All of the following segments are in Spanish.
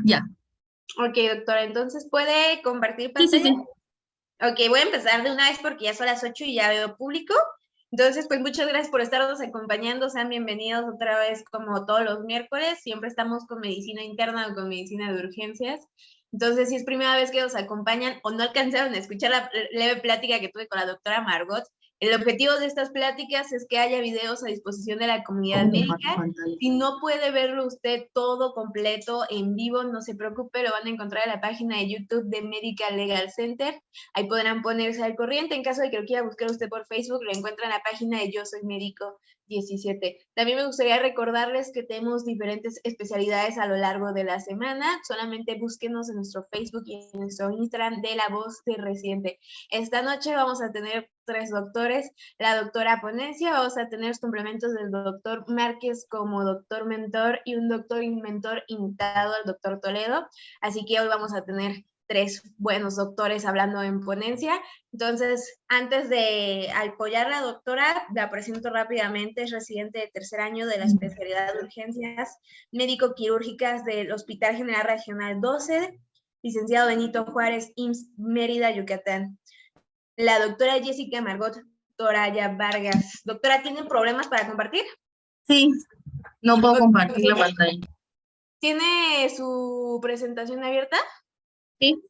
Ya. Ok, doctora, entonces ¿puede compartir Sí, sí, pantalla? sí. Ok, voy a empezar de una vez porque ya son las 8 y ya veo público. Entonces, pues muchas gracias por estarnos acompañando. Sean bienvenidos otra vez como todos los miércoles. Siempre estamos con medicina interna o con medicina de urgencias. Entonces, si es primera vez que nos acompañan o no alcanzaron a escuchar la leve plática que tuve con la doctora Margot, el objetivo de estas pláticas es que haya videos a disposición de la comunidad médica. Si no puede verlo usted todo completo en vivo, no se preocupe, lo van a encontrar en la página de YouTube de Medical Legal Center. Ahí podrán ponerse al corriente. En caso de que lo quiera buscar usted por Facebook, lo encuentra en la página de Yo Soy Médico 17. También me gustaría recordarles que tenemos diferentes especialidades a lo largo de la semana. Solamente búsquenos en nuestro Facebook y en nuestro Instagram de La Voz de Residente. Esta noche vamos a tener 3 doctores. La doctora Ponencia, vamos a tener los complementos del doctor Márquez como doctor mentor y un doctor mentor invitado al doctor Toledo. Así que hoy vamos a tener 3 buenos doctores hablando en ponencia. Entonces, antes de apoyar a la doctora, la presento rápidamente. Es residente de tercer año de la especialidad de urgencias médico-quirúrgicas del Hospital General Regional 12, licenciado Benito Juárez, IMSS, Mérida, Yucatán. La doctora Jessica Margot Toraya Vargas. Doctora, ¿tienen problemas para compartir? Sí, no puedo compartir la pantalla. ¿Tiene su presentación abierta? Sí.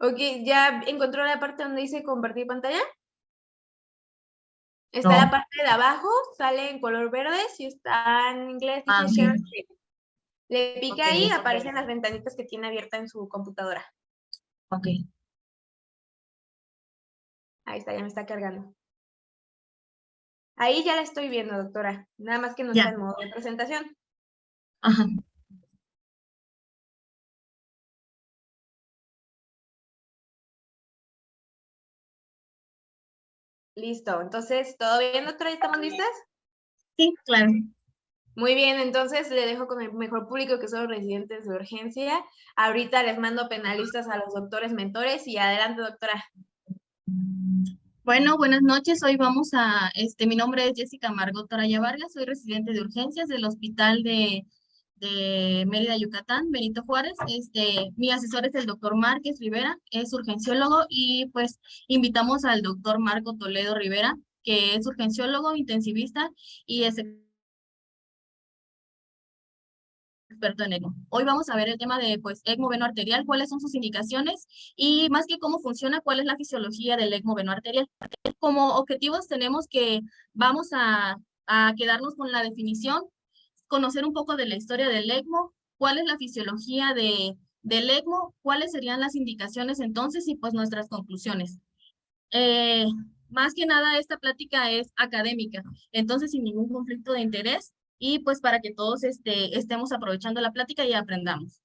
Ok, ¿ya encontró la parte donde dice compartir pantalla? Está No. la parte de abajo, sale en color verde, si está en inglés dice Sí. share screen. Le pica Ok. ahí, aparecen las ventanitas que tiene abierta en su computadora. Ok. Ahí está, ya me está cargando. Ahí ya la estoy viendo, doctora. Nada más que no Ya. está en modo de presentación. Ajá. Listo, entonces, ¿todo bien, doctora? ¿Estamos listas? Sí, claro. Muy bien, entonces le dejo con el mejor público que son los residentes de urgencia. Ahorita les mando penalistas a los doctores mentores y adelante, doctora. Bueno, buenas noches. Hoy vamos a, mi nombre es Jessica Margot Toraya Vargas, soy residente de urgencias del Hospital de Mérida, Yucatán, Benito Juárez. Mi asesor es el doctor Márquez Rivera, es urgenciólogo y pues invitamos al doctor Marco Toledo Rivera, que es urgenciólogo, intensivista y es experto en ECMO. Hoy vamos a ver el tema de pues ECMO venoarterial, cuáles son sus indicaciones y más que cómo funciona, cuál es la fisiología del ECMO venoarterial. Como objetivos tenemos que vamos a quedarnos con la definición, conocer un poco de la historia del ECMO, cuál es la fisiología del ECMO, cuáles serían las indicaciones entonces y pues nuestras conclusiones. Eh, Más que nada esta plática es académica, entonces sin ningún conflicto de interés y pues para que todos estemos aprovechando la plática y aprendamos.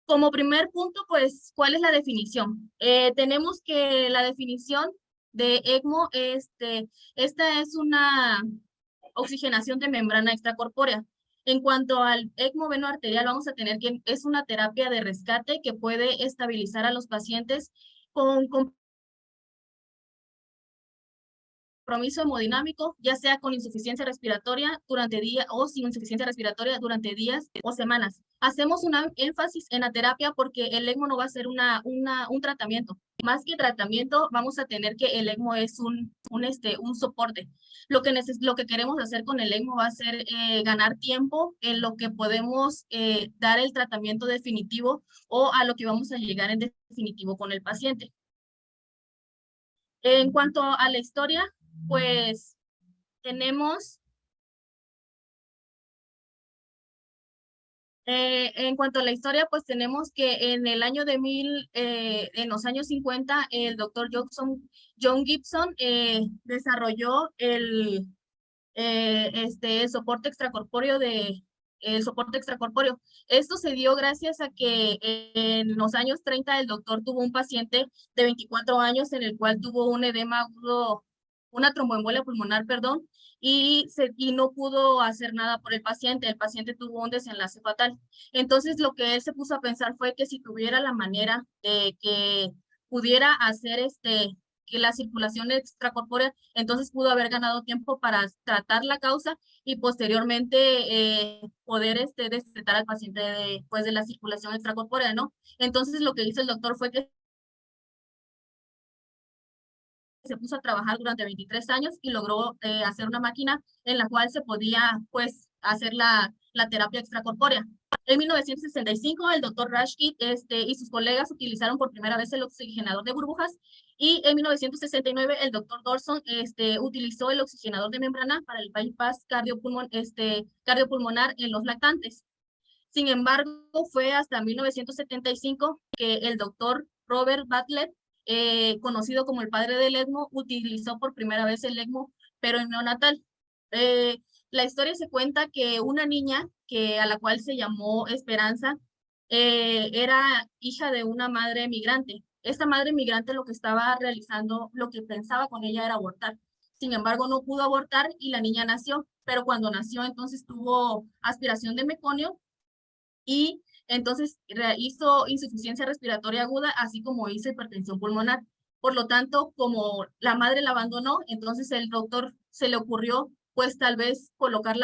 Como primer punto, pues, ¿cuál es la definición? Tenemos que la definición de ECMO, esta es una oxigenación de membrana extracorpórea. En cuanto al ECMO venoarterial, vamos a tener que es una terapia de rescate que puede estabilizar a los pacientes con compromiso hemodinámico, ya sea con insuficiencia respiratoria durante días o sin insuficiencia respiratoria durante días o semanas. Hacemos un énfasis en la terapia porque el ECMO no va a ser un tratamiento. Más que tratamiento, vamos a tener que el ECMO es un soporte. Lo que queremos hacer con el ECMO va a ser ganar tiempo en lo que podemos dar el tratamiento definitivo o a lo que vamos a llegar en definitivo con el paciente. En cuanto a la historia, pues tenemos, en cuanto a la historia, pues tenemos que en el año en los años 50, el doctor John Gibson desarrolló soporte extracorpóreo el soporte extracorpóreo. Esto se dio gracias a que en los años 30 el doctor tuvo un paciente de 24 años en el cual tuvo un edema agudo, una tromboembolia pulmonar, perdón, y no pudo hacer nada por el paciente tuvo un desenlace fatal. Entonces lo que él se puso a pensar fue que si tuviera la manera de que pudiera hacer que la circulación extracorpórea, entonces pudo haber ganado tiempo para tratar la causa y posteriormente poder destetar al paciente de la circulación extracorpórea, ¿no? Entonces lo que hizo el doctor fue que se puso a trabajar durante 23 años y logró hacer una máquina en la cual se podía, pues, hacer la terapia extracorpórea. En 1965, el doctor Rashid y sus colegas utilizaron por primera vez el oxigenador de burbujas y en 1969 el doctor Dorson utilizó el oxigenador de membrana para el bypass cardiopulmonar en los lactantes. Sin embargo, fue hasta 1975 que el doctor Robert Butler, conocido como el padre del ECMO, utilizó por primera vez el ECMO, pero en neonatal. Eh, la historia se cuenta que una niña a la cual se llamó Esperanza era hija de una madre migrante. Esta madre migrante lo que estaba realizando, lo que pensaba con ella era abortar. Sin embargo, no pudo abortar y la niña nació, pero cuando nació entonces tuvo aspiración de meconio y entonces hizo insuficiencia respiratoria aguda, así como hizo hipertensión pulmonar. Por lo tanto, como la madre la abandonó, entonces el doctor se le ocurrió, pues tal vez colocar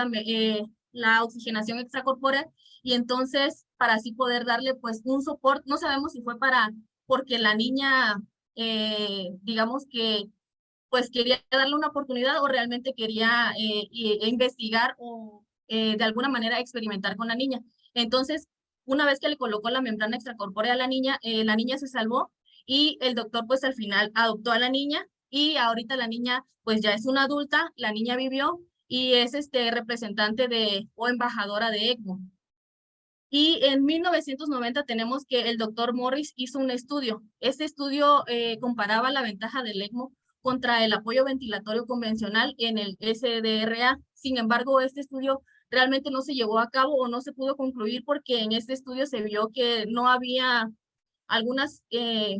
la oxigenación extracorpórea y entonces para así poder darle pues un soporte, no sabemos si fue porque la niña, digamos que pues quería darle una oportunidad o realmente quería investigar o de alguna manera experimentar con la niña. Entonces, una vez que le colocó la membrana extracorpórea a la niña se salvó y el doctor pues al final adoptó a la niña y ahorita la niña pues ya es una adulta, la niña vivió y es representante o embajadora de ECMO. Y en 1990 tenemos que el doctor Morris hizo un estudio. Este estudio comparaba la ventaja del ECMO contra el apoyo ventilatorio convencional en el SDRA. Sin embargo, este estudio realmente no se llevó a cabo o no se pudo concluir porque en este estudio se vio que no había algunas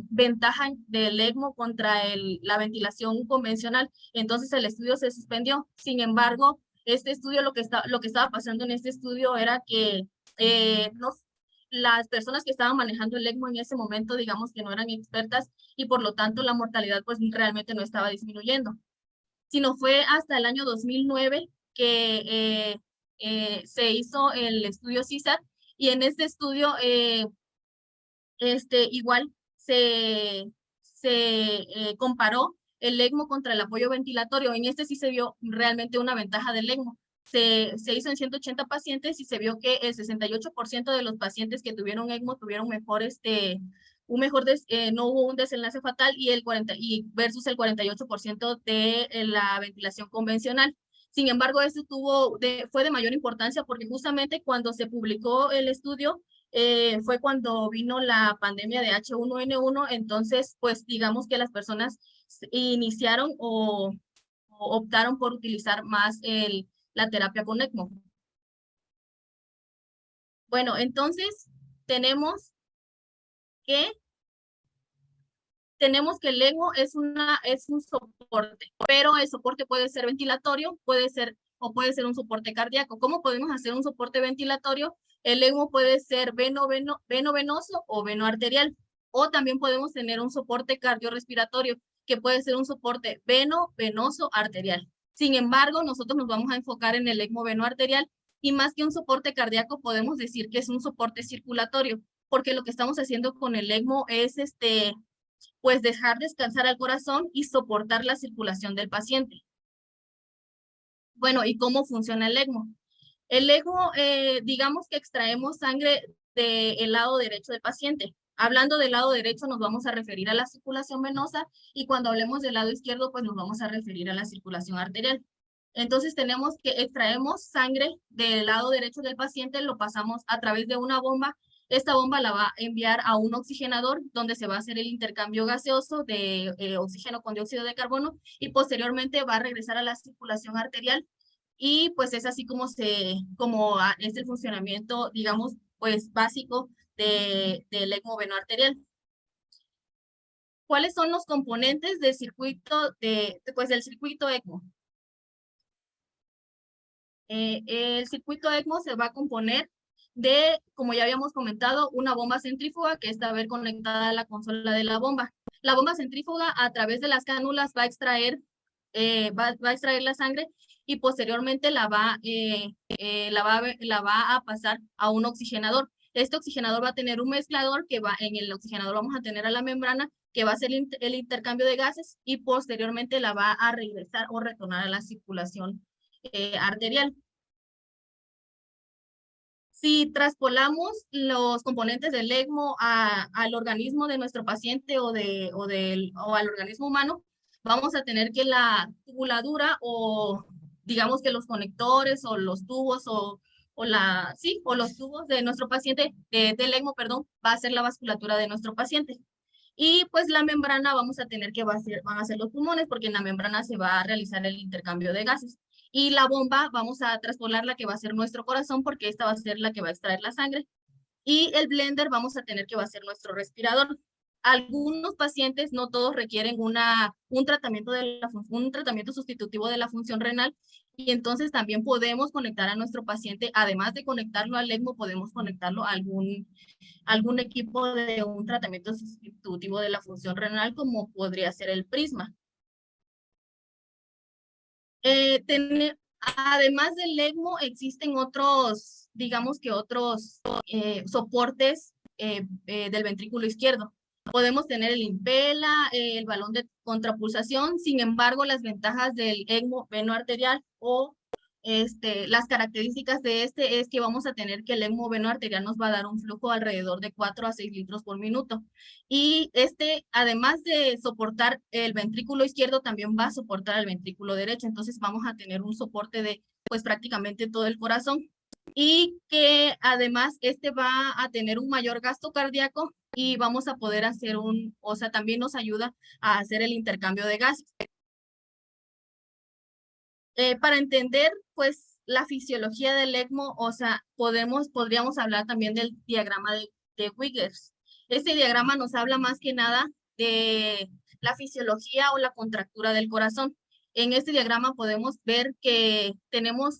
ventajas del ECMO contra la ventilación convencional. Entonces el estudio se suspendió. Sin embargo, este estudio, lo que estaba pasando en este estudio era que las personas que estaban manejando el ECMO en ese momento, digamos que no eran expertas y por lo tanto la mortalidad pues realmente no estaba disminuyendo. Sino fue hasta el año 2009 que se hizo el estudio CISAT y en este estudio igual se comparó el ECMO contra el apoyo ventilatorio. En este sí se vio realmente una ventaja del ECMO. Se hizo en 180 pacientes y se vio que el 68% de los pacientes que tuvieron ECMO tuvieron no hubo un desenlace fatal y versus el 48% de la ventilación convencional. Sin embargo, esto fue de mayor importancia porque justamente cuando se publicó el estudio, fue cuando vino la pandemia de H1N1, entonces pues digamos que las personas iniciaron o optaron por utilizar más la terapia con ECMO. Bueno, entonces tenemos que el ECMO es un soporte, pero el soporte puede ser ventilatorio, puede ser un soporte cardíaco. ¿Cómo podemos hacer un soporte ventilatorio? El ECMO puede ser venoso o venoarterial, o también podemos tener un soporte cardiorrespiratorio, que puede ser un soporte venoso, arterial. Sin embargo, nosotros nos vamos a enfocar en el ECMO venoarterial y más que un soporte cardíaco, podemos decir que es un soporte circulatorio, porque lo que estamos haciendo con el ECMO es pues dejar descansar al corazón y soportar la circulación del paciente. Bueno, ¿y cómo funciona el ECMO? El ECMO, digamos que extraemos sangre del lado derecho del paciente. Hablando del lado derecho, nos vamos a referir a la circulación venosa y cuando hablemos del lado izquierdo, pues nos vamos a referir a la circulación arterial. Entonces tenemos que extraemos sangre del lado derecho del paciente, lo pasamos a través de una bomba. Esta bomba la va a enviar a un oxigenador donde se va a hacer el intercambio gaseoso de oxígeno con dióxido de carbono y posteriormente va a regresar a la circulación arterial y pues es así como es el funcionamiento, digamos, pues básico del ECMO venoarterial. ¿Cuáles son los componentes del circuito del circuito ECMO? El circuito ECMO se va a componer de, como ya habíamos comentado, una bomba centrífuga que está a ver conectada a la consola de la bomba. La bomba centrífuga a través de las cánulas va a extraer, va a extraer la sangre y posteriormente la va a pasar a un oxigenador. Este oxigenador va a tener un mezclador que va, en el oxigenador vamos a tener a la membrana que va a hacer el intercambio de gases y posteriormente la va a regresar o retornar a la circulación arterial. Si traspolamos los componentes del ECMO al organismo de nuestro paciente o al organismo humano, vamos a tener que la tubuladura o digamos que los conectores o los tubos o los tubos de nuestro paciente, del ECMO, perdón, va a ser la vasculatura de nuestro paciente. Y pues la membrana vamos a tener que van a ser los pulmones porque en la membrana se va a realizar el intercambio de gases. Y la bomba vamos a traspolar la que va a ser nuestro corazón porque esta va a ser la que va a extraer la sangre. Y el blender vamos a tener que va a ser nuestro respirador. Algunos pacientes, no todos, requieren un tratamiento sustitutivo de la función renal y entonces también podemos conectar a nuestro paciente, además de conectarlo al ECMO, podemos conectarlo a algún equipo de un tratamiento sustitutivo de la función renal como podría ser el Prisma. Además del ECMO, existen otros, digamos que otros soportes del ventrículo izquierdo. Podemos tener el Impella, el balón de contrapulsación, sin embargo, las ventajas del ECMO venoarterial o las características de este es que vamos a tener que el ECMO venoarterial nos va a dar un flujo alrededor de 4 a 6 litros por minuto. Y además de soportar el ventrículo izquierdo, también va a soportar el ventrículo derecho. Entonces vamos a tener un soporte de pues prácticamente todo el corazón. Y que además va a tener un mayor gasto cardíaco y vamos a poder hacer o sea, también nos ayuda a hacer el intercambio de gases. Para entender, pues, la fisiología del ECMO, o sea, podríamos hablar también del diagrama de Wiggers. Este diagrama nos habla más que nada de la fisiología o la contractura del corazón. En este diagrama podemos ver que tenemos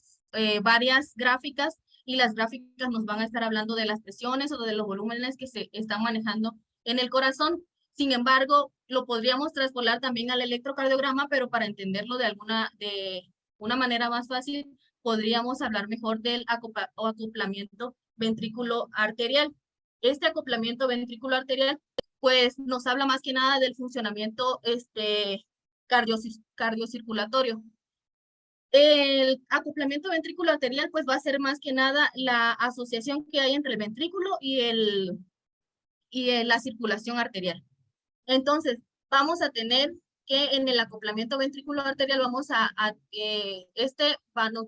varias gráficas y las gráficas nos van a estar hablando de las presiones o de los volúmenes que se están manejando en el corazón. Sin embargo, lo podríamos traspolar también al electrocardiograma, pero para entenderlo de una manera más fácil, podríamos hablar mejor del acoplamiento ventrículo arterial. Este acoplamiento ventrículo arterial, pues nos habla más que nada del funcionamiento cardiocirculatorio. El acoplamiento ventrículo arterial, pues va a ser más que nada la asociación que hay entre el ventrículo y la circulación arterial. Entonces, vamos a tener que en el acoplamiento ventrículo arterial nos va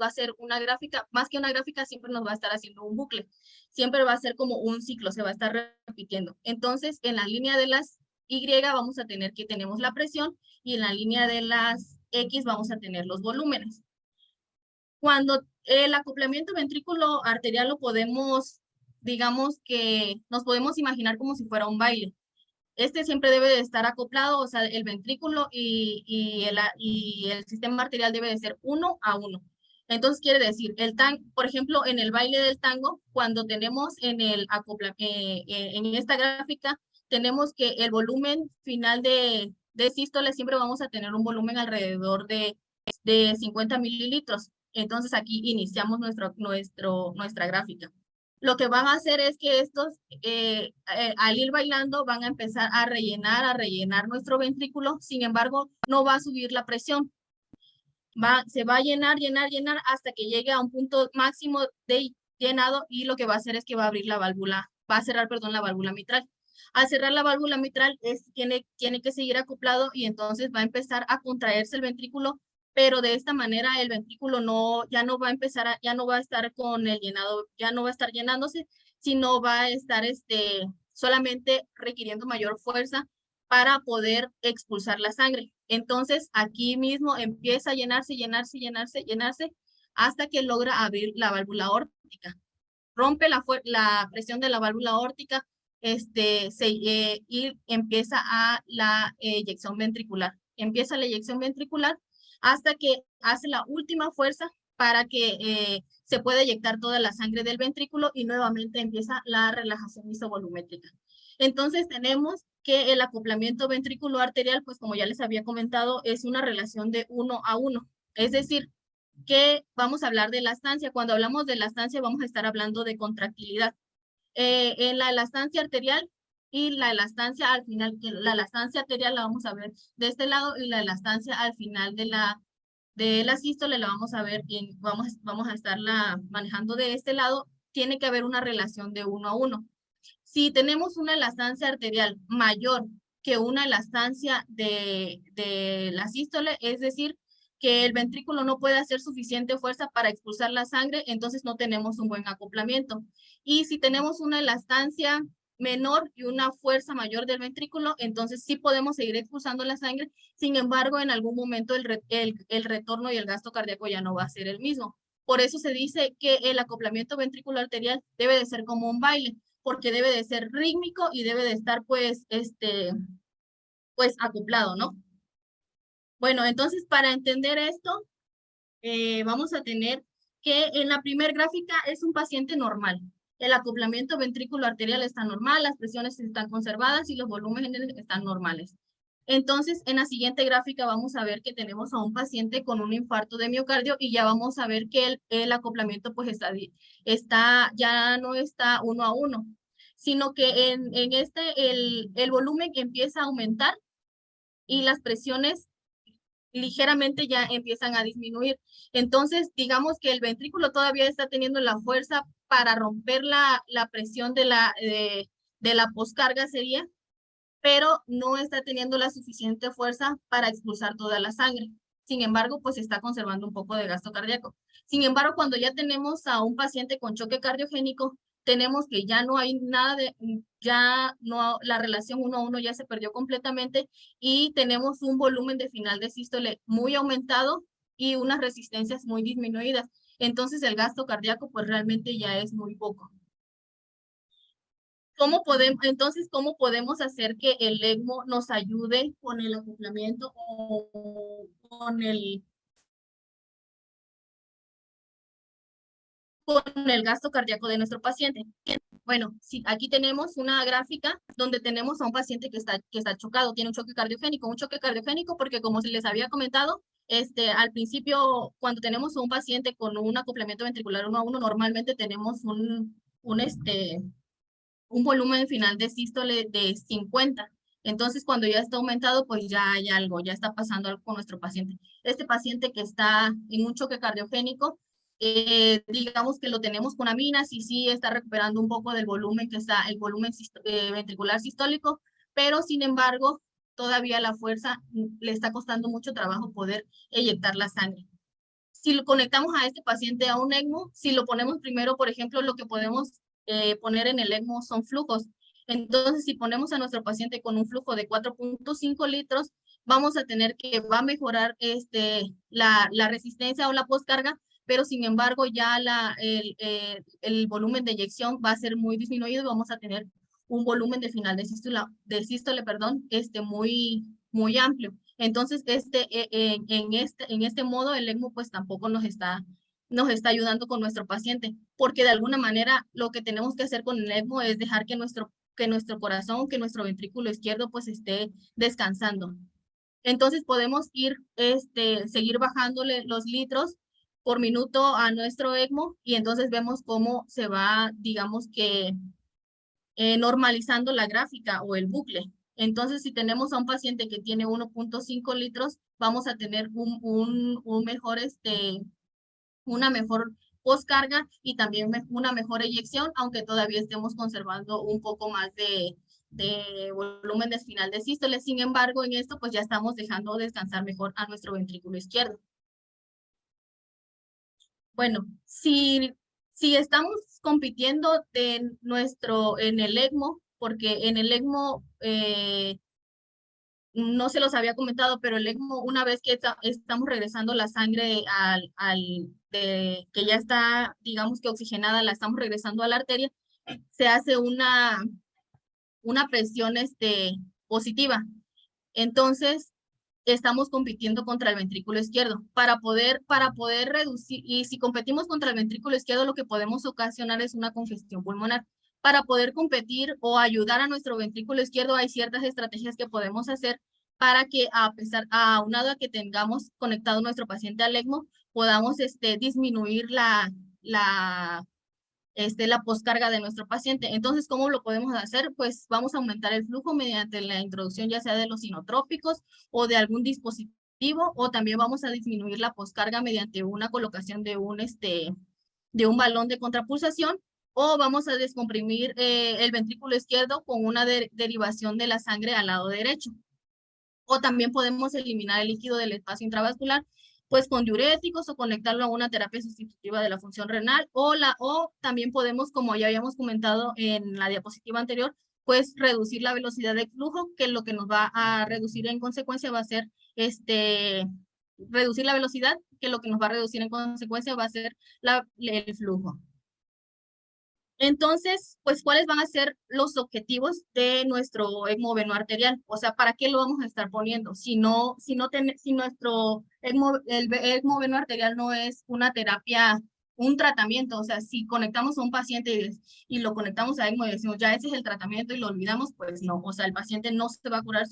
a hacer una gráfica, más que una gráfica, siempre nos va a estar haciendo un bucle. Siempre va a ser como un ciclo, se va a estar repitiendo. Entonces, en la línea de las Y vamos a tener que tenemos la presión y en la línea de las X vamos a tener los volúmenes. Cuando el acoplamiento ventrículo arterial lo podemos, digamos que nos podemos imaginar como si fuera un baile. Siempre debe de estar acoplado, o sea, el ventrículo y el sistema arterial debe de ser 1 a 1. Entonces quiere decir, por ejemplo, en el baile del tango, cuando tenemos en esta gráfica, tenemos que el volumen final de sístole siempre vamos a tener un volumen alrededor de 50 mililitros. Entonces aquí iniciamos nuestra gráfica. Lo que van a hacer es que estos, al ir bailando, van a empezar a rellenar nuestro ventrículo. Sin embargo, no va a subir la presión. Se va a llenar hasta que llegue a un punto máximo de llenado y lo que va a hacer es que va a cerrar, perdón, la válvula mitral. Al cerrar la válvula mitral, tiene que seguir acoplado y entonces va a empezar a contraerse el ventrículo, pero de esta manera el ventrículo ya no va a estar con el llenado, ya no va a estar llenándose, sino va a estar solamente requiriendo mayor fuerza para poder expulsar la sangre. Entonces, aquí mismo empieza a llenarse hasta que logra abrir la válvula aórtica. Rompe la presión de la válvula aórtica y empieza la eyección ventricular. Empieza la eyección ventricular hasta que hace la última fuerza para que se pueda eyectar toda la sangre del ventrículo y nuevamente empieza la relajación isovolumétrica. Entonces tenemos que el acoplamiento ventriculo-arterial, pues como ya les había comentado, es una relación de 1 a 1. Es decir, que vamos a hablar de elastancia. Cuando hablamos de elastancia vamos a estar hablando de contractilidad. En la elastancia arterial y la elastancia al final, que la elastancia arterial la vamos a ver de este lado y la elastancia al final de la sístole la vamos a ver y vamos a estarla manejando de este lado. Tiene que haber una relación de 1 a 1. Si tenemos una elastancia arterial mayor que una elastancia de la sístole, es decir, que el ventrículo no puede hacer suficiente fuerza para expulsar la sangre, entonces no tenemos un buen acoplamiento. Y si tenemos una elastancia menor y una fuerza mayor del ventrículo, entonces sí podemos seguir expulsando la sangre. Sin embargo, en algún momento el retorno y el gasto cardíaco ya no va a ser el mismo. Por eso se dice que el acoplamiento ventricular arterial debe de ser como un baile, porque debe de ser rítmico y debe de estar pues acoplado, ¿no? Bueno, entonces para entender esto, vamos a tener que en la primer gráfica es un paciente normal. El acoplamiento ventrículo arterial está normal, las presiones están conservadas y los volúmenes están normales. Entonces, en la siguiente gráfica vamos a ver que tenemos a un paciente con un infarto de miocardio y ya vamos a ver que el acoplamiento pues ya no está 1 a 1, sino que en el volumen empieza a aumentar y las presiones ligeramente ya empiezan a disminuir. Entonces, digamos que el ventrículo todavía está teniendo la fuerza para romper la presión de la poscarga sería, pero no está teniendo la suficiente fuerza para expulsar toda la sangre. Sin embargo, pues está conservando un poco de gasto cardíaco. Sin embargo, cuando ya tenemos a un paciente con choque cardiogénico, tenemos que ya no hay nada ya no, la relación 1 a 1 ya se perdió completamente y tenemos un volumen de final de sístole muy aumentado y unas resistencias muy disminuidas. Entonces el gasto cardíaco pues realmente ya es muy poco. Entonces, ¿cómo podemos hacer que el ECMO nos ayude con el acoplamiento o con el gasto cardíaco de nuestro paciente? Bueno, sí, aquí tenemos una gráfica donde tenemos a un paciente que está chocado, tiene un choque cardiogénico porque como se les había comentado, al principio, cuando tenemos a un paciente con un acoplamiento ventricular 1 a 1, normalmente tenemos un volumen final de sístole de 50. Entonces, cuando ya está aumentado, pues ya hay algo, ya está pasando algo con nuestro paciente. Este paciente que está en un choque cardiogénico, digamos que lo tenemos con aminas y sí está recuperando un poco del volumen que está, el volumen ventricular sistólico, pero sin embargo, todavía la fuerza le está costando mucho trabajo poder eyectar la sangre. Si lo conectamos a este paciente a un ECMO, si lo ponemos primero, por ejemplo, lo que podemos poner en el ECMO son flujos. Entonces, si ponemos a nuestro paciente con un flujo de 4.5 litros, vamos a tener que va a mejorar la resistencia o la poscarga, pero sin embargo ya el volumen de eyección va a ser muy disminuido y vamos a tener un volumen de final de sístole, perdón, muy amplio. Entonces, en este modo, el ECMO pues tampoco nos está ayudando con nuestro paciente, porque de alguna manera lo que tenemos que hacer con el ECMO es dejar que nuestro corazón, que nuestro ventrículo izquierdo pues esté descansando. Entonces podemos seguir bajándole los litros por minuto a nuestro ECMO y entonces vemos cómo se va, digamos que normalizando la gráfica o el bucle. Entonces, si tenemos a un paciente que tiene 1.5 litros, vamos a tener una mejor poscarga y también una mejor eyección, aunque todavía estemos conservando un poco más de volumen de final de sístole. Sin embargo, en esto pues ya estamos dejando descansar mejor a nuestro ventrículo izquierdo. Bueno, si estamos compitiendo en el ECMO, porque en el ECMO, no se los había comentado, pero el ECMO, una vez que estamos regresando la sangre que ya está, digamos que oxigenada, la estamos regresando a la arteria, se hace una presión positiva. Entonces, estamos compitiendo contra el ventrículo izquierdo. Para poder reducir, y si competimos contra el ventrículo izquierdo, lo que podemos ocasionar es una congestión pulmonar. Para poder competir o ayudar a nuestro ventrículo izquierdo, hay ciertas estrategias que podemos hacer para que, aunado a que tengamos conectado nuestro paciente al ECMO, podamos disminuir la poscarga de nuestro paciente. Entonces, ¿cómo lo podemos hacer? Pues vamos a aumentar el flujo mediante la introducción ya sea de los inotrópicos o de algún dispositivo, o también vamos a disminuir la poscarga mediante una colocación de un balón de contrapulsación, o vamos a descomprimir el ventrículo izquierdo con una derivación de la sangre al lado derecho. O también podemos eliminar el líquido del espacio intravascular, pues con diuréticos, o conectarlo a una terapia sustitutiva de la función renal, o también podemos, como ya habíamos comentado en la diapositiva anterior, pues reducir la velocidad de flujo, que lo que nos va a reducir en consecuencia va a ser reducir la velocidad, que lo que nos va a reducir en consecuencia va a ser el flujo. Entonces, pues, ¿cuáles van a ser los objetivos de nuestro ECMO venoarterial? O sea, ¿para qué lo vamos a estar poniendo? Si nuestro el ECMO venoarterial no es una terapia, un tratamiento, o sea, si conectamos a un paciente y lo conectamos a ECMO y decimos, ya ese es el tratamiento y lo olvidamos, pues no, o sea, el paciente no se va a curar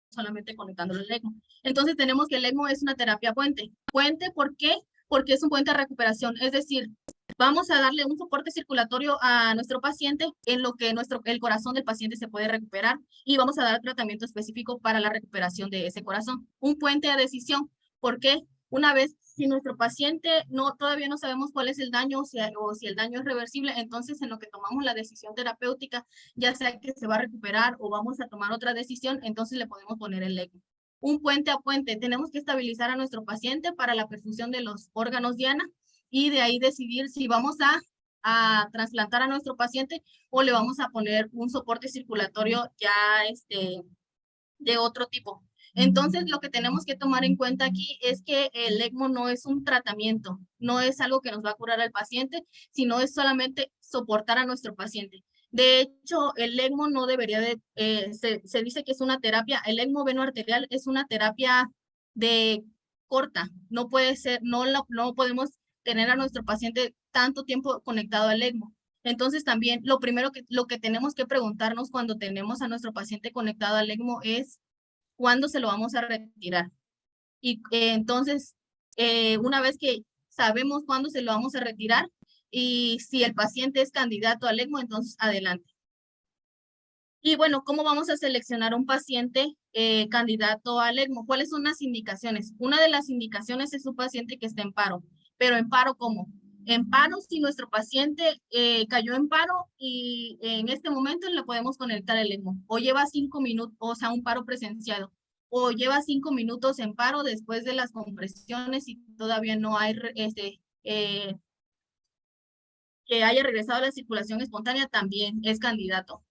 solamente conectándolo al ECMO. Entonces tenemos que el ECMO es una terapia puente. ¿Puente por qué? Porque es un puente de recuperación, es decir, vamos a darle un soporte circulatorio a nuestro paciente en lo que el corazón del paciente se puede recuperar, y vamos a dar tratamiento específico para la recuperación de ese corazón. Un puente de decisión, ¿por qué? Una vez, si nuestro paciente todavía no sabemos cuál es el daño, o si el daño es reversible, entonces en lo que tomamos la decisión terapéutica, ya sea que se va a recuperar o vamos a tomar otra decisión, entonces le podemos poner el ECMO. Un puente a puente, tenemos que estabilizar a nuestro paciente para la perfusión de los órganos diana, y de ahí decidir si vamos a trasplantar a nuestro paciente o le vamos a poner un soporte circulatorio ya de otro tipo. Entonces, lo que tenemos que tomar en cuenta aquí es que el ECMO no es un tratamiento, no es algo que nos va a curar al paciente, sino es solamente soportar a nuestro paciente. De hecho, el ECMO no debería se dice que es una terapia, el ECMO venoarterial es una terapia de corta, no puede ser, no podemos tener a nuestro paciente tanto tiempo conectado al ECMO. Entonces también lo que tenemos que preguntarnos cuando tenemos a nuestro paciente conectado al ECMO es cuándo se lo vamos a retirar. Y entonces, una vez que sabemos cuándo se lo vamos a retirar y si el paciente es candidato al ECMO, entonces adelante. Y bueno, ¿cómo vamos a seleccionar un paciente candidato al ECMO? ¿Cuáles son las indicaciones? Una de las indicaciones es un paciente que esté en paro. ¿Pero en paro cómo? En paro, si nuestro paciente cayó en paro y en este momento le podemos conectar el ECMO, o lleva 5 minutos, o sea, un paro presenciado, o lleva 5 minutos en paro después de las compresiones y todavía no hay que haya regresado a la circulación espontánea, también es candidato.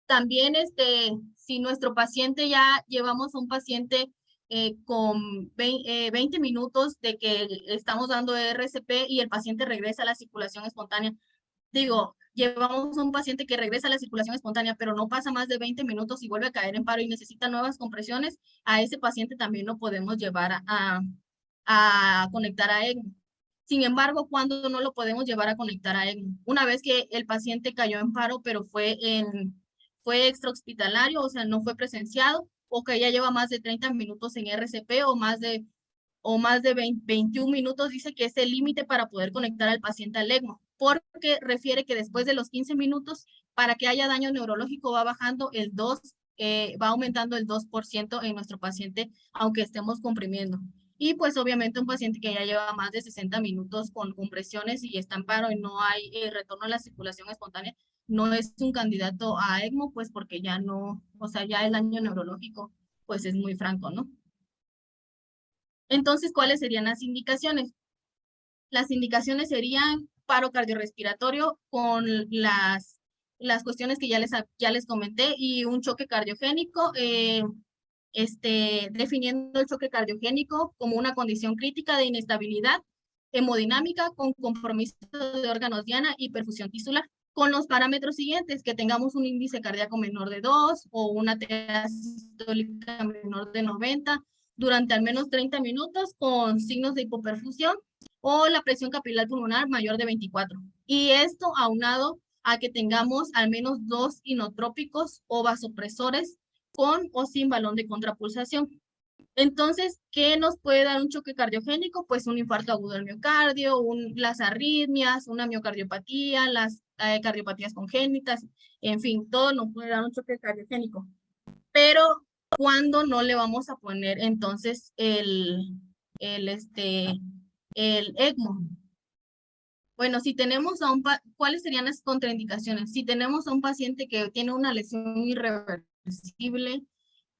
También, si nuestro paciente ya llevamos un paciente con 20 minutos de que estamos dando RCP y el paciente regresa a la circulación espontánea, digo, llevamos un paciente que regresa a la circulación espontánea, pero no pasa más de 20 minutos y vuelve a caer en paro y necesita nuevas compresiones, a ese paciente también lo podemos llevar a conectar a ECMO. Sin embargo, ¿cuándo no lo podemos llevar a conectar a ECMO? Una vez que el paciente cayó en paro, pero fue extrahospitalario, o sea, no fue presenciado, o que ya lleva más de 30 minutos en RCP o más de 21 minutos, dice que es el límite para poder conectar al paciente al ECMO, porque refiere que después de los 15 minutos, para que haya daño neurológico, va bajando va aumentando el 2% en nuestro paciente, aunque estemos comprimiendo. Y pues obviamente un paciente que ya lleva más de 60 minutos con compresiones y está en paro y no hay retorno a la circulación espontánea, no es un candidato a ECMO, pues porque ya no, o sea, ya el daño neurológico pues es muy franco, ¿no? Entonces, ¿cuáles serían las indicaciones? Las indicaciones serían paro cardiorrespiratorio con las cuestiones que ya les comenté, y un choque cardiogénico, definiendo el choque cardiogénico como una condición crítica de inestabilidad hemodinámica con compromiso de órganos diana y perfusión tisular. con los parámetros siguientes, que tengamos un índice cardíaco menor de 2 o una TA sistólica menor de 90 durante al menos 30 minutos con signos de hipoperfusión o la presión capilar pulmonar mayor de 24. Y esto aunado a que tengamos al menos 2 inotrópicos o vasopresores con o sin balón de contrapulsación. Entonces, ¿qué nos puede dar un choque cardiogénico? Pues un infarto agudo del miocardio, las arritmias, una miocardiopatía, las cardiopatías congénitas, en fin, todo nos puede dar un choque cardiogénico. Pero, ¿cuándo no le vamos a poner entonces el ECMO? Bueno, si tenemos a ¿cuáles serían las contraindicaciones? Si tenemos a un paciente que tiene una lesión irreversible,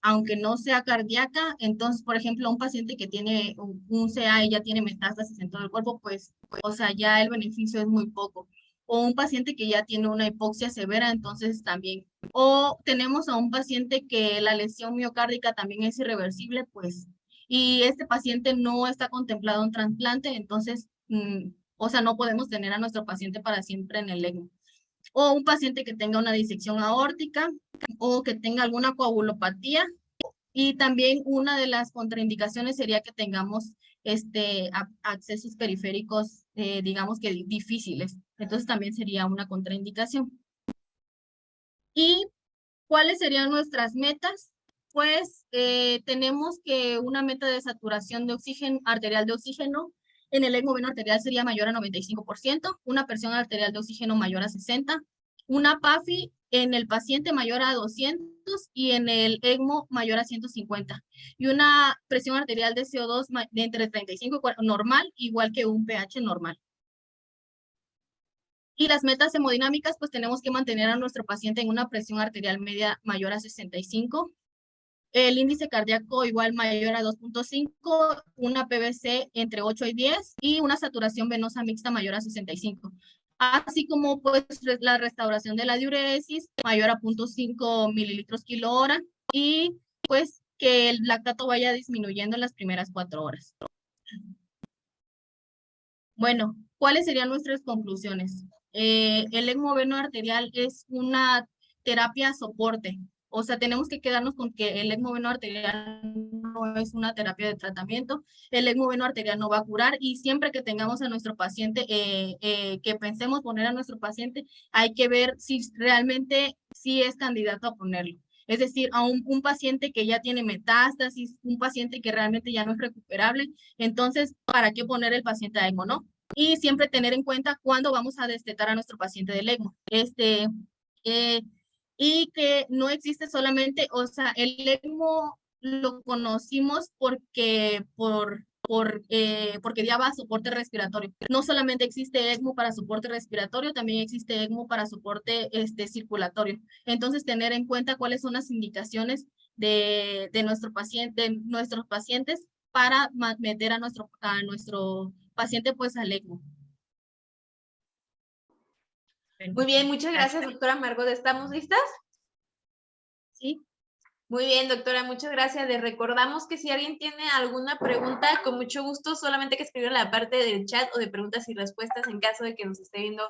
aunque no sea cardíaca, entonces, por ejemplo, un paciente que tiene un CA y ya tiene metástasis en todo el cuerpo, pues, o sea, ya el beneficio es muy poco. O un paciente que ya tiene una hipoxia severa, entonces también. O tenemos a un paciente que la lesión miocárdica también es irreversible, pues, y este paciente no está contemplado un trasplante, entonces, o sea, no podemos tener a nuestro paciente para siempre en el ECMO. O un paciente que tenga una disección aórtica o que tenga alguna coagulopatía. Y también una de las contraindicaciones sería que tengamos accesos periféricos, digamos que difíciles. Entonces también sería una contraindicación. ¿Y cuáles serían nuestras metas? Pues tenemos que una meta de saturación de oxígeno, arterial de oxígeno en el ECMO veno arterial sería mayor a 95%, una presión arterial de oxígeno mayor a 60, una PAFI en el paciente mayor a 200 y en el ECMO mayor a 150. Y una presión arterial de CO2 de entre 35 y 40, normal, igual que un pH normal. Y las metas hemodinámicas, pues tenemos que mantener a nuestro paciente en una presión arterial media mayor a 65, el índice cardíaco igual mayor a 2.5, una PVC entre 8 y 10 y una saturación venosa mixta mayor a 65. Así como pues la restauración de la diuresis mayor a 0.5 mililitros kilo hora y pues que el lactato vaya disminuyendo en las primeras 4 horas. Bueno, ¿cuáles serían nuestras conclusiones? El ECMO veno arterial es una terapia soporte. O sea, tenemos que quedarnos con que el ECMO veno arterial no es una terapia de tratamiento. El ECMO veno arterial no va a curar y siempre que tengamos a nuestro paciente, que pensemos poner a nuestro paciente, hay que ver si realmente sí es candidato a ponerlo. Es decir, a un paciente que ya tiene metástasis, un paciente que realmente ya no es recuperable, entonces, ¿para qué poner el paciente a ECMO, no? Y siempre tener en cuenta cuándo vamos a destetar a nuestro paciente del ECMO. Y que no existe solamente, o sea, el ECMO lo conocimos porque daba soporte respiratorio. No solamente existe ECMO para soporte respiratorio, también existe ECMO para soporte circulatorio. Entonces, tener en cuenta cuáles son las indicaciones de nuestros pacientes para meter a nuestro paciente pues al ECMO. Muy bien, muchas gracias, doctora Margot. ¿Estamos listas? Sí. Muy bien, doctora, muchas gracias. Les recordamos que si alguien tiene alguna pregunta, con mucho gusto, solamente que escribir en la parte del chat o de preguntas y respuestas en caso de que nos esté viendo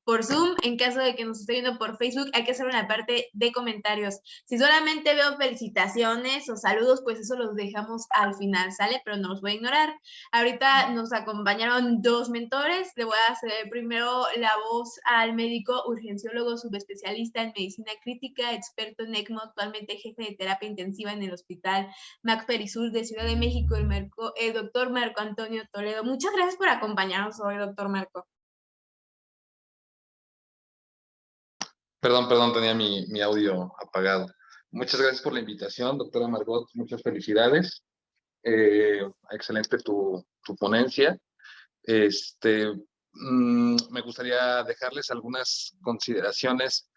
por Zoom, en caso de que nos esté viendo por Facebook, hay que hacerlo en la parte de comentarios. Si solamente veo felicitaciones o saludos, pues eso los dejamos al final, ¿sale? Pero no los voy a ignorar. Ahorita nos acompañaron 2 mentores. Le voy a hacer primero la voz al médico urgenciólogo subespecialista en medicina crítica, experto en ECMO, actualmente jefe de terapia intensiva en el Hospital Mac Perisur de Ciudad de México, el doctor Marco Antonio Toledo. Muchas gracias por acompañarnos hoy, doctor Marco. Perdón, tenía mi audio apagado. Muchas gracias por la invitación, doctora Margot. Muchas felicidades. Excelente tu ponencia. Me gustaría dejarles algunas consideraciones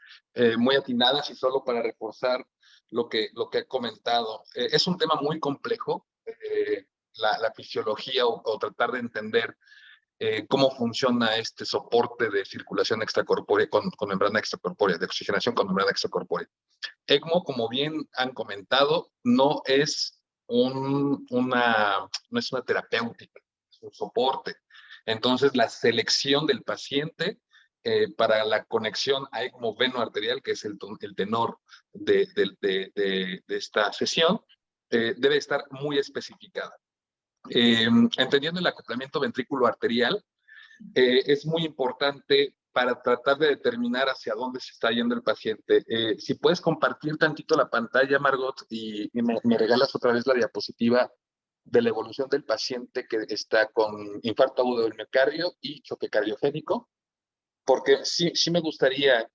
muy atinadas y solo para reforzar lo que he comentado. Es un tema muy complejo, la fisiología o tratar de entender cómo funciona este soporte de circulación extracorpórea con membrana extracorpórea, de oxigenación con membrana extracorpórea. ECMO, como bien han comentado, no es una terapéutica, es un soporte. Entonces, la selección del paciente para la conexión a ECMO veno-arterial, que es el tenor de esta sesión, debe estar muy especificada. Entendiendo el acoplamiento ventrículo-arterial, es muy importante para tratar de determinar hacia dónde se está yendo el paciente. Si puedes compartir tantito la pantalla, Margot, y me regalas otra vez la diapositiva de la evolución del paciente que está con infarto agudo del miocardio y choque cardiogénico, porque sí me gustaría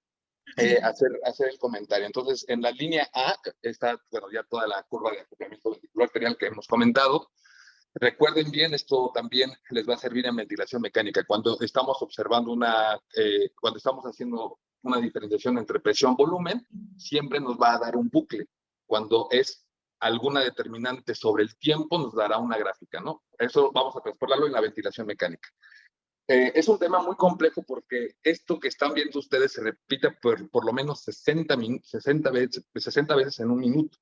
hacer el comentario. Entonces, en la línea A está, bueno, ya toda la curva de acoplamiento ventrículo arterial que hemos comentado. Recuerden bien, esto también les va a servir en ventilación mecánica. Cuando estamos observando cuando estamos haciendo una diferenciación entre presión-volumen, siempre nos va a dar un bucle. Cuando es alguna determinante sobre el tiempo, nos dará una gráfica, ¿no? Eso vamos a transportarlo en la ventilación mecánica. Es un tema muy complejo porque esto que están viendo ustedes se repite por lo menos 60 veces en un minuto.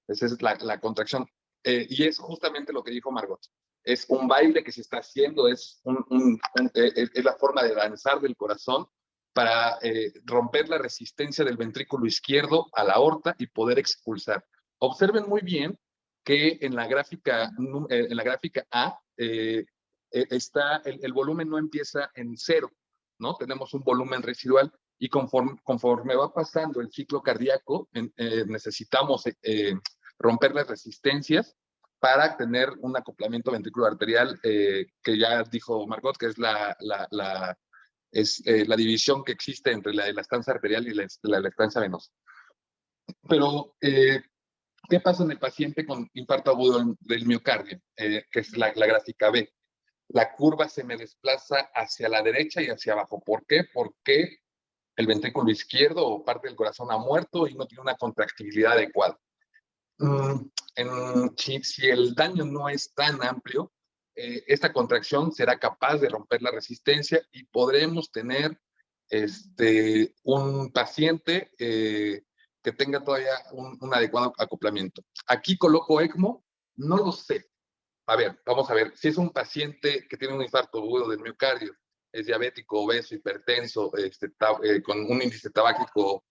Esa es la contracción. Y es justamente lo que dijo Margot. Es un baile que se está haciendo, es la forma de danzar del corazón para romper la resistencia del ventrículo izquierdo a la aorta y poder expulsar. Observen muy bien que en la gráfica A está el volumen no empieza en cero, ¿no? Tenemos un volumen residual y conforme va pasando el ciclo cardíaco, necesitamos romper las resistencias para tener un acoplamiento ventricular arterial que ya dijo Margot, que es la división que existe entre la elastancia arterial y la elastancia venosa. Pero, ¿qué pasa en el paciente con infarto agudo del miocardio? Que es la gráfica B. La curva se me desplaza hacia la derecha y hacia abajo. ¿Por qué? Porque el ventrículo izquierdo o parte del corazón ha muerto y no tiene una contractibilidad adecuada. Si el daño no es tan amplio, esta contracción será capaz de romper la resistencia y podremos tener un paciente que tenga todavía un adecuado acoplamiento. Aquí coloco ECMO, no lo sé. A ver, vamos a ver, si es un paciente que tiene un infarto agudo del miocardio, es diabético, obeso, hipertenso, con un índice tabáquico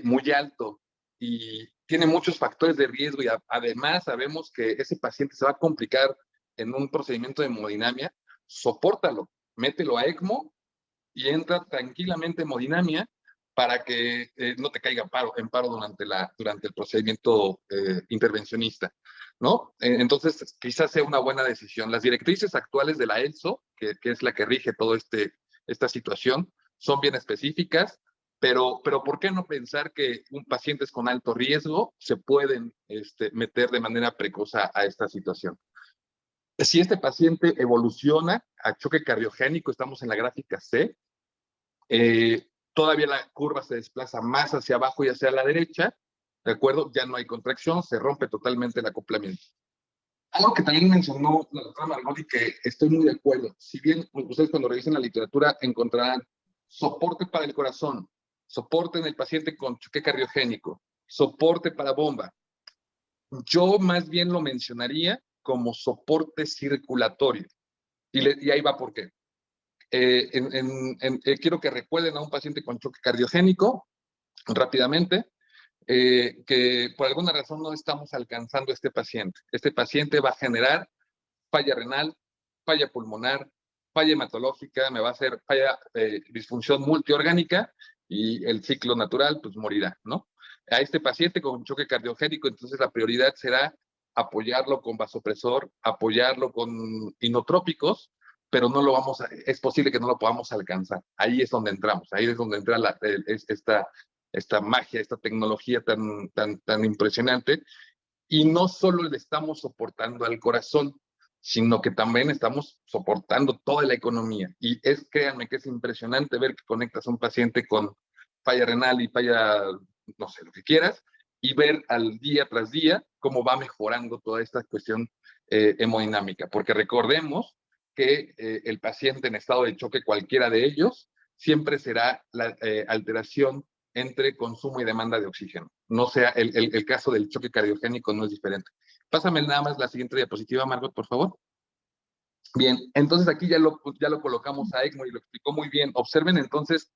muy alto y tiene muchos factores de riesgo y además sabemos que ese paciente se va a complicar en un procedimiento de hemodinamia, sopórtalo, mételo a ECMO y entra tranquilamente en hemodinamia para que no te caiga en paro durante el procedimiento intervencionista, ¿no? Entonces, quizás sea una buena decisión. Las directrices actuales de la ELSO, que es la que rige toda esta situación, son bien específicas, pero ¿por qué no pensar que pacientes con alto riesgo se pueden meter de manera precoz a esta situación? Si este paciente evoluciona a choque cardiogénico, estamos en la gráfica C, todavía la curva se desplaza más hacia abajo y hacia la derecha, ¿de acuerdo? Ya no hay contracción, se rompe totalmente el acoplamiento. Algo que también mencionó la doctora Margot y que estoy muy de acuerdo, si bien ustedes cuando revisen la literatura encontrarán soporte para el corazón, soporte en el paciente con choque cardiogénico, soporte para bomba, yo más bien lo mencionaría como soporte circulatorio. Y ahí va por qué. Quiero que recuerden a un paciente con choque cardiogénico rápidamente, que por alguna razón no estamos alcanzando a este paciente. Este paciente va a generar falla renal, falla pulmonar, falla hematológica, me va a hacer disfunción multiorgánica y el ciclo natural pues morirá, ¿no? A este paciente con choque cardiogénico, entonces la prioridad será apoyarlo con vasopresor, apoyarlo con inotrópicos, pero es posible que no lo podamos alcanzar. Ahí es donde entramos, ahí es donde entra esta magia, esta tecnología tan impresionante. Y no solo le estamos soportando al corazón, sino que también estamos soportando toda la economía. Y créanme que es impresionante ver que conectas a un paciente con falla renal y falla, no sé, lo que quieras, y ver al día tras día cómo va mejorando toda esta cuestión hemodinámica. Porque recordemos que el paciente en estado de choque, cualquiera de ellos, siempre será la alteración entre consumo y demanda de oxígeno. No sea el caso del choque cardiogénico no es diferente. Pásame nada más la siguiente diapositiva, Margot, por favor. Bien, entonces aquí ya lo colocamos a ECMO y lo explicó muy bien. Observen entonces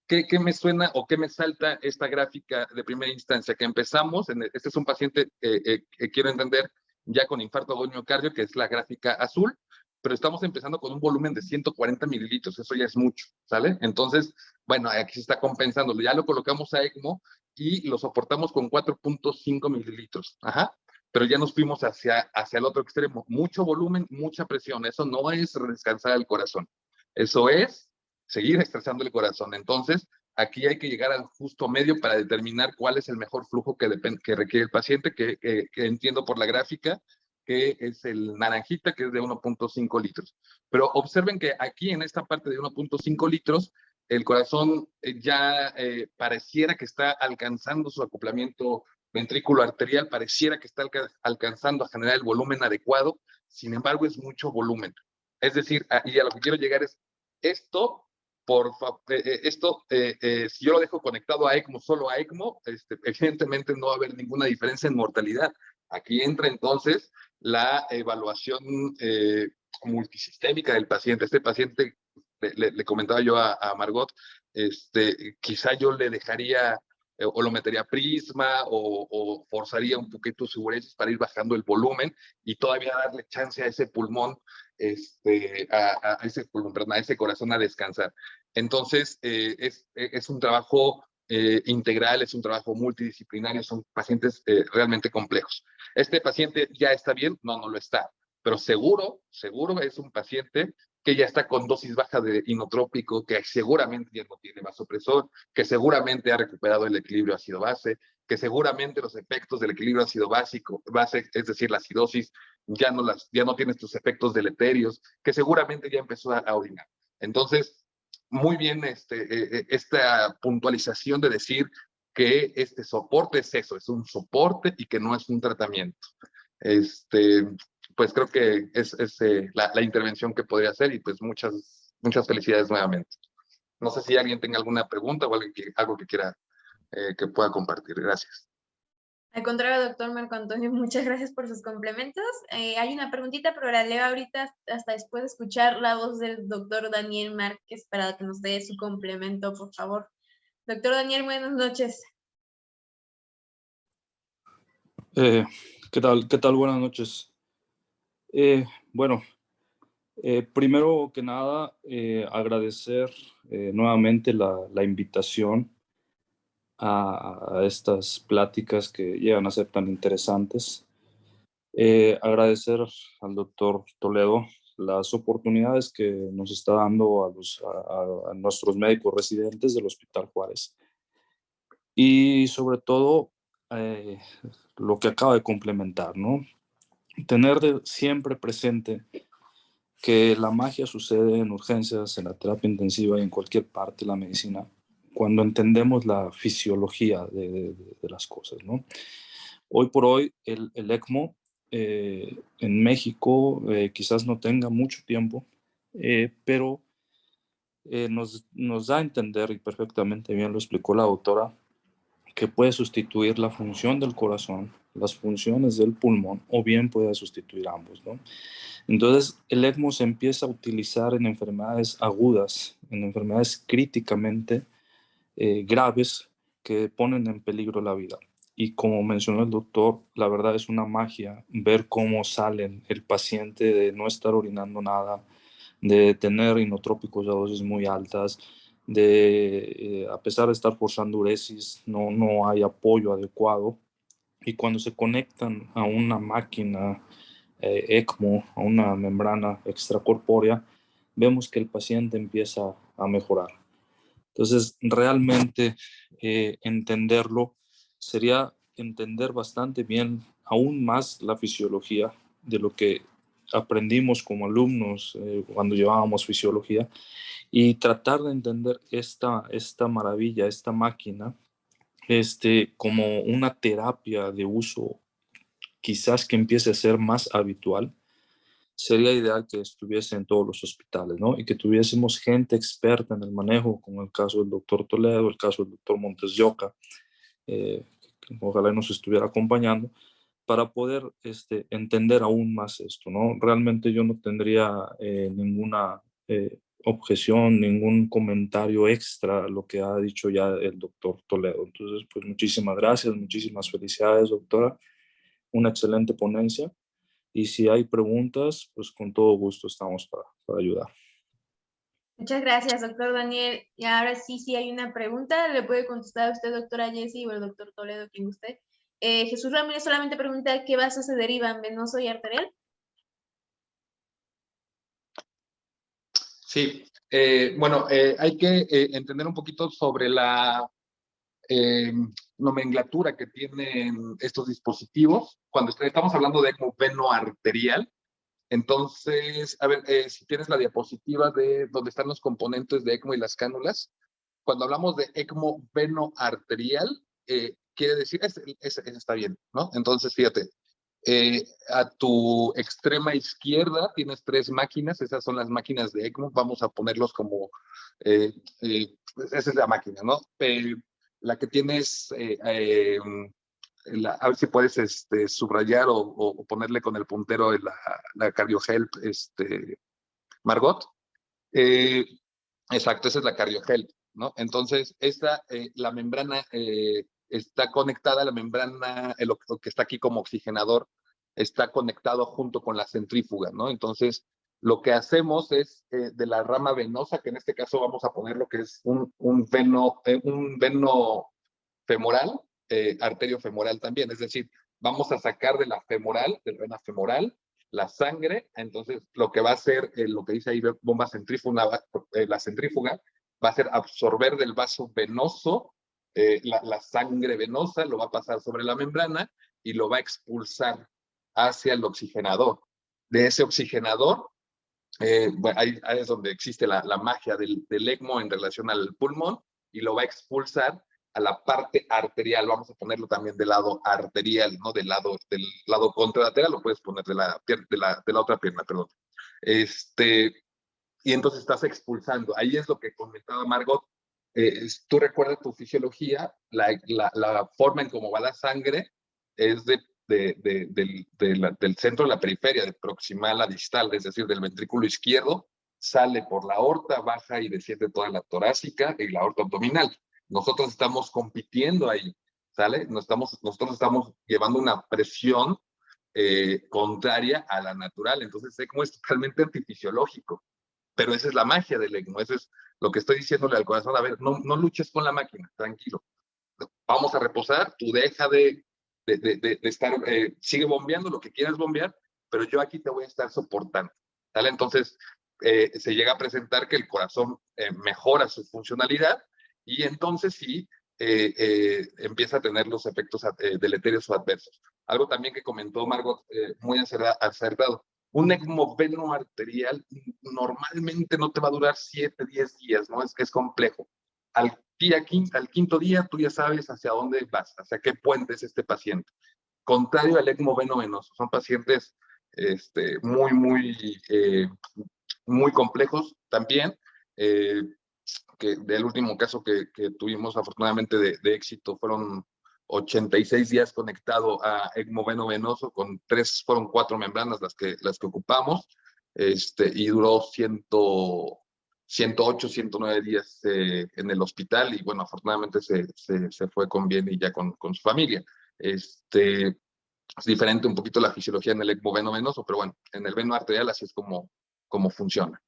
¿Qué me suena o qué me salta esta gráfica de primera instancia? Que empezamos, este es un paciente que quiero entender ya con infarto agudo miocardio, que es la gráfica azul, pero estamos empezando con un volumen de 140 mililitros, eso ya es mucho, ¿sale? Entonces, bueno, aquí se está compensando, ya lo colocamos a ECMO y lo soportamos con 4.5 mililitros, ajá, pero ya nos fuimos hacia el otro extremo, mucho volumen, mucha presión, eso no es descansar el corazón, eso es seguir estresando el corazón. Entonces, aquí hay que llegar al justo medio para determinar cuál es el mejor flujo que requiere el paciente, que entiendo por la gráfica, que es el naranjita, que es de 1.5 litros. Pero observen que aquí en esta parte de 1.5 litros, el corazón ya pareciera que está alcanzando su acoplamiento ventrículo arterial, pareciera que está alcanzando a generar el volumen adecuado, sin embargo es mucho volumen. Es decir, y a lo que quiero llegar es, esto si yo lo dejo conectado a ECMO, solo a ECMO, evidentemente no va a haber ninguna diferencia en mortalidad. Aquí entra entonces la evaluación multisistémica del paciente. Este paciente, le comentaba yo a Margot, quizá yo le dejaría o lo metería a prisma o forzaría un poquito su uresis para ir bajando el volumen y todavía darle chance a ese pulmón, a ese pulmón, perdón, a ese corazón a descansar. Entonces, es un trabajo integral, es un trabajo multidisciplinario, son pacientes realmente complejos. ¿Este paciente ya está bien? No, no lo está, pero seguro es un paciente que ya está con dosis baja de inotrópico, que seguramente ya no tiene vasopresor, que seguramente ha recuperado el equilibrio ácido-base, que seguramente los efectos del equilibrio ácido-base, es decir, la acidosis, ya no tiene estos efectos deleterios, que seguramente ya empezó a orinar. Entonces, muy bien esta puntualización de decir que este soporte es eso, es un soporte y que no es un tratamiento. Pues creo que es la intervención que podría hacer y pues muchas felicidades nuevamente. No sé si alguien tenga alguna pregunta o algo que quiera que pueda compartir. Gracias. Al contrario, doctor Marco Antonio, muchas gracias por sus complementos. Hay una preguntita, pero la leo ahorita hasta después de escuchar la voz del doctor Daniel Márquez para que nos dé su complemento, por favor. Doctor Daniel, buenas noches. ¿Qué tal? ¿Qué tal? Buenas noches. Bueno, primero que nada, agradecer nuevamente la invitación a estas pláticas que llegan a ser tan interesantes. Agradecer al doctor Toledo las oportunidades que nos está dando a nuestros médicos residentes del Hospital Juárez. Y sobre todo, lo que acaba de complementar, ¿no? Tener siempre presente que la magia sucede en urgencias, en la terapia intensiva y en cualquier parte de la medicina cuando entendemos la fisiología de las cosas, ¿no? Hoy por hoy el ECMO en México quizás no tenga mucho tiempo, pero nos da a entender, y perfectamente bien lo explicó la doctora, que puede sustituir la función del corazón, las funciones del pulmón, o bien puede sustituir ambos, ¿no? Entonces, el ECMO se empieza a utilizar en enfermedades agudas, en enfermedades críticamente graves que ponen en peligro la vida. Y como mencionó el doctor, la verdad es una magia ver cómo salen el paciente de no estar orinando nada, de tener inotrópicos a dosis muy altas, a pesar de estar forzando uresis, no hay apoyo adecuado. Y cuando se conectan a una máquina ECMO, a una membrana extracorpórea, vemos que el paciente empieza a mejorar. Entonces, realmente entenderlo sería entender bastante bien aún más la fisiología de lo que aprendimos como alumnos cuando llevábamos fisiología y tratar de entender esta maravilla, esta máquina, como una terapia de uso quizás que empiece a ser más habitual. Sería ideal que estuviese en todos los hospitales, ¿no? Y que tuviésemos gente experta en el manejo, como el caso del doctor Toledo, el caso del doctor Montes de Oca, que ojalá nos estuviera acompañando, para poder entender aún más esto, ¿no? Realmente yo no tendría ninguna objeción, ningún comentario extra a lo que ha dicho ya el doctor Toledo. Entonces, pues muchísimas gracias, muchísimas felicidades, doctora. Una excelente ponencia. Y si hay preguntas, pues con todo gusto estamos para ayudar. Muchas gracias, doctor Daniel. Y ahora sí, si hay una pregunta, le puede contestar a usted, doctora Jessie, o el doctor Toledo, quien guste. Jesús Ramírez solamente pregunta, ¿qué vasos se derivan, venoso y arterial? Sí, bueno, hay que entender un poquito sobre la nomenclatura que tienen estos dispositivos. Cuando estamos hablando de ECMO veno-arterial, entonces, a ver, si tienes la diapositiva de donde están los componentes de ECMO y las cánulas, cuando hablamos de ECMO veno-arterial, quiere decir, ese está bien, ¿no? Entonces, fíjate, a tu extrema izquierda tienes 3 máquinas, esas son las máquinas de ECMO, vamos a ponerlos como, esa es la máquina, ¿no? La que tienes, a ver si puedes subrayar o ponerle con el puntero la CardioHelp, Margot. Exacto, esa es la CardioHelp, ¿no? Entonces, la membrana está conectada, la membrana, lo que está aquí como oxigenador, está conectado junto con la centrífuga, ¿no? Entonces, lo que hacemos es, de la rama venosa, que en este caso vamos a poner lo que es un veno femoral, arterio femoral también, es decir, vamos a sacar de la vena femoral, la sangre, entonces lo que va a hacer, lo que dice ahí bomba centrífuga, la centrífuga, va a ser absorber del vaso venoso la sangre venosa, lo va a pasar sobre la membrana y lo va a expulsar hacia el oxigenador. De ese oxigenador, bueno, ahí es donde existe la magia del ECMO en relación al pulmón, y lo va a expulsar a la parte arterial. Vamos a ponerlo también del lado arterial, ¿no? Del lado contralateral, lo puedes poner de la otra pierna, perdón. Y entonces estás expulsando. Ahí es lo que comentaba Margot. Tú recuerdas tu fisiología, la forma en cómo va la sangre es del centro a la periferia, de proximal a distal, es decir, del ventrículo izquierdo, sale por la aorta, baja y desciende toda la torácica y la aorta abdominal. Nosotros estamos compitiendo ahí, ¿sale? Nosotros estamos llevando una presión contraria a la natural, entonces ECMO es totalmente antifisiológico, pero esa es la magia del ECMO, eso es lo que estoy diciéndole al corazón. A ver, no luches con la máquina, tranquilo, vamos a reposar, tú deja de estar, sigue bombeando lo que quieras bombear, pero yo aquí te voy a estar soportando, ¿vale? Entonces, se llega a presentar que el corazón mejora su funcionalidad y entonces sí empieza a tener los efectos deleterios o adversos. Algo también que comentó Margot, muy acertado. Un ECMO veno-arterial normalmente no te va a durar 7, 10 días, ¿no? Es complejo. Al quinto día tú ya sabes hacia dónde vas, hacia qué puente es este paciente. Contrario al ECMO veno-venoso, son pacientes muy complejos también, que del último caso que tuvimos afortunadamente de éxito fueron 86 días conectado a ECMO veno-venoso, fueron 4 membranas las que ocupamos, y duró 108, 109 días en el hospital, y bueno, afortunadamente se fue con bien y ya con su familia. Es diferente un poquito la fisiología en el ECMO veno-venoso, pero bueno, en el veno arterial así es como funciona.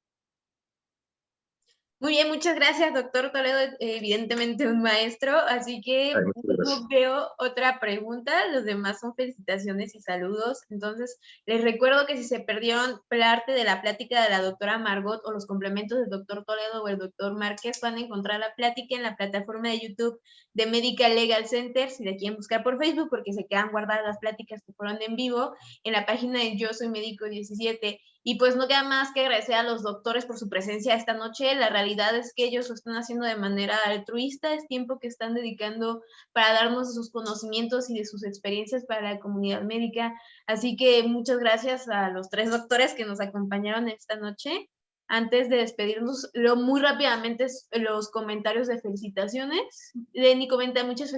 Muy bien, muchas gracias, doctor Toledo, evidentemente un maestro, así que no veo otra pregunta, los demás son felicitaciones y saludos. Entonces, les recuerdo que si se perdieron parte de la plática de la doctora Margot o los complementos del doctor Toledo o el doctor Márquez, van a encontrar la plática en la plataforma de YouTube de Medical Legal Center, si la quieren buscar por Facebook, porque se quedan guardadas las pláticas que fueron en vivo, en la página de Yo Soy Médico 17. Y pues no queda más que agradecer a los doctores por su presencia esta noche. La realidad es que ellos lo están haciendo de manera altruista, es tiempo que están dedicando para darnos de sus conocimientos y de sus experiencias para la comunidad médica. Así que muchas gracias a los 3 doctores que nos acompañaron esta noche. Antes de despedirnos, leo muy rápidamente los comentarios de felicitaciones. Lenny comenta: muchas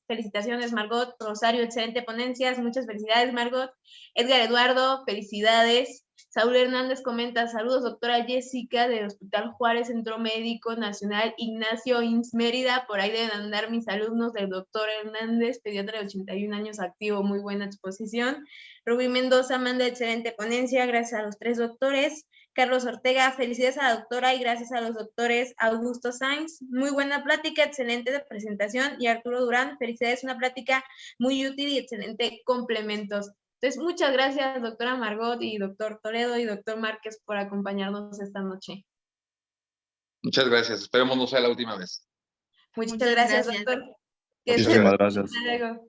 felicitaciones, Margot. Rosario, excelente ponencias, muchas felicidades, Margot. Edgar Eduardo, felicidades. Saúl Hernández comenta, saludos doctora Jessica del Hospital Juárez, Centro Médico Nacional Ignacio Ins Mérida, por ahí deben andar mis alumnos del doctor Hernández, pediatra de 81 años activo, muy buena exposición. Rubí Mendoza manda excelente ponencia, gracias a los 3 doctores. Carlos Ortega, felicidades a la doctora y gracias a los doctores Augusto Sainz, muy buena plática, excelente presentación. Y Arturo Durán, felicidades, una plática muy útil y excelente complementos. Entonces, muchas gracias, doctora Margot y doctor Toledo y doctor Márquez por acompañarnos esta noche. Muchas gracias. Esperemos no sea la última vez. Muchas gracias, doctor. Muchísimas gracias. Hasta luego.